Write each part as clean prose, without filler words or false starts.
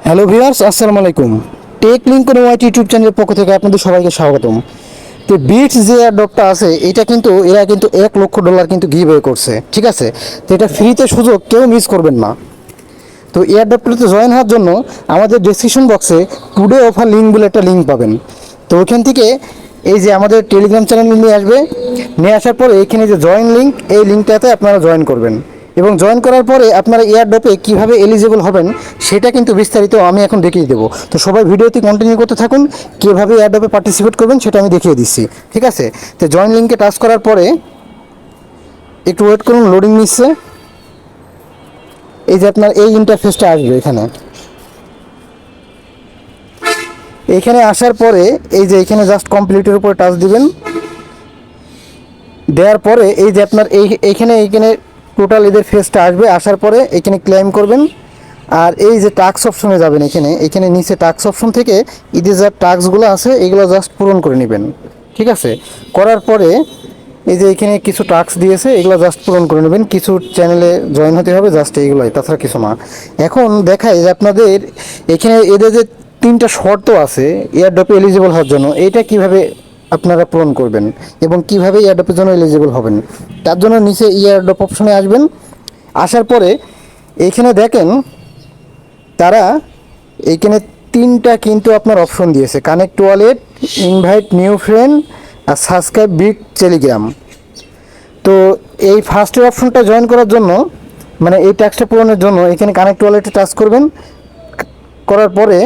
Hello viewers, আসসালামু আলাইকুম। Take link ওয়াইটি YouTube চ্যানেলের পক্ষ থেকে আপনাদের সবাইকে স্বাগতম। তো বিটস যে এয়ারড্রপটা আছে এটা কিন্তু এরা কিন্তু $1,00,000 কিন্তু গিভঅ্যাওয়ে করছে, ঠিক আছে? তো এটা ফ্রিতে সুযোগ, কেউ মিস করবেন না। তো এয়ারড্রপটাতে জয়েন হওয়ার জন্য আমাদের ডেসক্রিপশন বক্সে টুডে অফার লিঙ্ক বলে একটা লিঙ্ক পাবেন। তো ওইখান থেকে এই যে আমাদের টেলিগ্রাম চ্যানেল নিয়ে আসবে, নিয়ে আসার পরে এখানে যে জয়েন লিঙ্ক, এই লিঙ্কটাতে আপনারা জয়েন করবেন এবং জয়েন করার পরে আপনারা এয়ারড্রপে কীভাবে এলিজিবল হবেন সেটা কিন্তু বিস্তারিত আমি এখন দেখিয়ে দেবো। তো সবাই ভিডিওটি কন্টিনিউ করতে থাকুন, কীভাবে এয়ারড্রপে পার্টিসিপেট করবেন সেটা আমি দেখিয়ে দিচ্ছি, ঠিক আছে? তো জয়েন লিঙ্কে টাচ করার পরে একটু ওয়েট করুন, লোডিং নিচ্ছে। এই যে আপনার এই ইন্টারফেসটা আসবে এখানে আসার পরে এই যে এখানে জাস্ট কমপ্লিটের উপর টাচ দিবেন। দেওয়ার পরে এই যে আপনার এইখানে টোটাল এদের ফেসটা আসবে, আসার পরে এখানে ক্লেম করবেন। আর এই যে টাস্ক অপশনে যাবেন, এখানে নিচে টাস্ক অপশন থেকে এদের যা টাস্কগুলো আছে এগুলো জাস্ট পূরণ করে নেবেন, ঠিক আছে? করার পরে এই যে এখানে কিছু টাস্ক দিয়েছে, এগুলো জাস্ট পূরণ করে নেবেন। কিছু চ্যানেলে জয়েন হতে হবে, জাস্ট এইগুলোই, তাছাড়া কিছু না। এখন দেখায় যে আপনাদের এখানে এদের যে 3টা শর্ত আছে এয়ারড্রপে এলিজিবল হওয়ার জন্য, এইটা কিভাবে আপনারা পূরণ করবেন এবং কিভাবে এয়ারড্রপের জন্য এলিজিবল হবেন, তার জন্য নিচে এয়ারড্রপ অপশনে আসবেন। আসার পরে এইখানে দেখেন তারা এইখানে 3টা কিন্তু আপনার অপশন দিয়েছে: connect wallet, invite new friend আর সাবস্ক্রাইব বিট টেলিগ্রাম। তো এই ফার্স্টের অপশনটা জয়েন করার জন্য, মানে এই ট্যাক্সটা পূরণের জন্য এখানে কানেক্ট ওয়ালেটে টাচ করবেন। করার পরে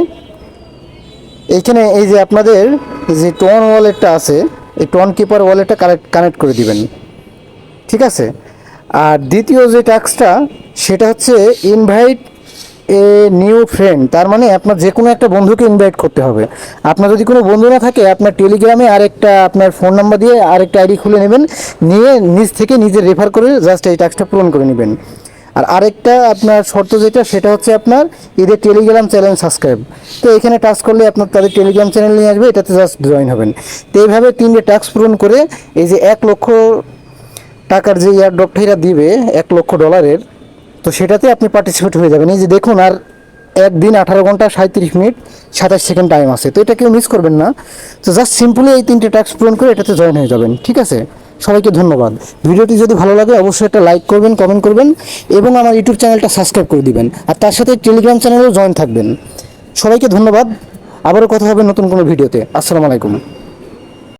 এইখানে এই যে আপনাদের যে টোন ওয়ালেটটা আছে, এই টোন কিপার ওয়ালেটটা কানেক্ট করে দিবেন, ঠিক আছে? আর দ্বিতীয় যে টাস্কটা সেটা হচ্ছে ইনভাইট এ নিউ ফ্রেন্ড। তার মানে আপনার যে কোনো একটা বন্ধুকে ইনভাইট করতে হবে। আপনার যদি কোনো বন্ধু না থাকে, আপনার টেলিগ্রামে আরেকটা আপনার ফোন নাম্বার দিয়ে আরেকটা আইডি খুলে নেবেন, নিয়ে নিজ থেকে নিজে রেফার করে জাস্ট এই টাস্কটা পূরণ করে নেবেন। আর আরেকটা আপনার শর্ত যেটা, সেটা হচ্ছে আপনার এদের টেলিগ্রাম চ্যানেল সাবস্ক্রাইব। তো এখানে টাচ করলে আপনার তাদের টেলিগ্রাম চ্যানেল নিয়ে আসবে, এটাতে জাস্ট জয়েন হবেন। তো এইভাবে 3টে টাস্ক পূরণ করে এই যে $1,00,000 যে এয়ারড্রপটা এরা দিবে $1,00,000, তো সেটাতে আপনি পার্টিসিপেট হয়ে যাবেন। এই যে দেখুন, আর 1 দিন 18 ঘন্টা 37 মিনিট 27 সেকেন্ড টাইম আছে, তো এটা কেউ মিস করবেন না। তো জাস্ট সিম্পলি এই 3টে টাস্ক পূরণ করে এটাতে জয়েন হয়ে যাবেন, ঠিক আছে? সবাইকে ধন্যবাদ। ভিডিওটি যদি ভালো লাগে অবশ্যই একটা লাইক করবেন, কমেন্ট করবেন এবং আমার ইউটিউব চ্যানেলটা সাবস্ক্রাইব করে দিবেন। আর তার সাথে টেলিগ্রাম চ্যানেলেও জয়েন থাকবেন। সবাইকে ধন্যবাদ। আবারও কথা হবে নতুন কোনো ভিডিওতে। আসসালামু আলাইকুম।